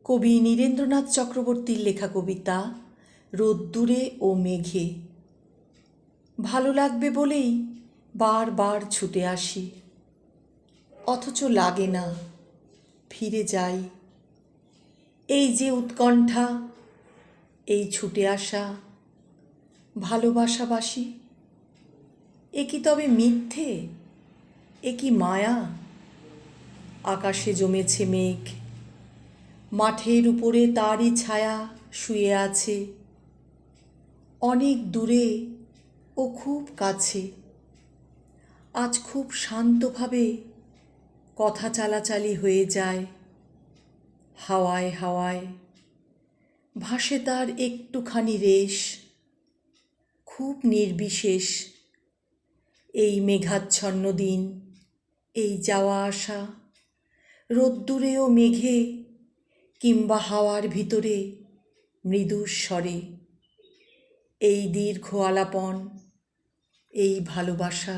কবি নীরেন্দ্রনাথ চক্রবর্তীর লেখা কবিতা রোদ্দুরে ও মেঘে। ভালো লাগবে বলেই বারবার ছুটে আসি, অথচ লাগে না, ফিরে যাই। এই যে উৎকণ্ঠা, এই ছুটে আসা, ভালোবাসাবাসি, এ কি তবে মিথ্যে? এ কি মায়া? আকাশে জমেছে মেঘ, মাঠের উপরে তারই ছায়া শুয়ে আছে। অনেক দূরে ও খুব কাছে, আজ খুব শান্তভাবে কথা চালাচালি হয়ে যায়। হাওয়ায় হাওয়ায় ভাসে তার একটুখানি রেশ, খুব নির্বিশেষ। এই মেঘাচ্ছন্ন দিন, এই যাওয়া আসা, রোদ্দুরে ও মেঘে, কিংবা হাওয়ার ভিতরে মৃদু স্বরে, এই দীর্ঘ আলাপন, এই ভালোবাসা।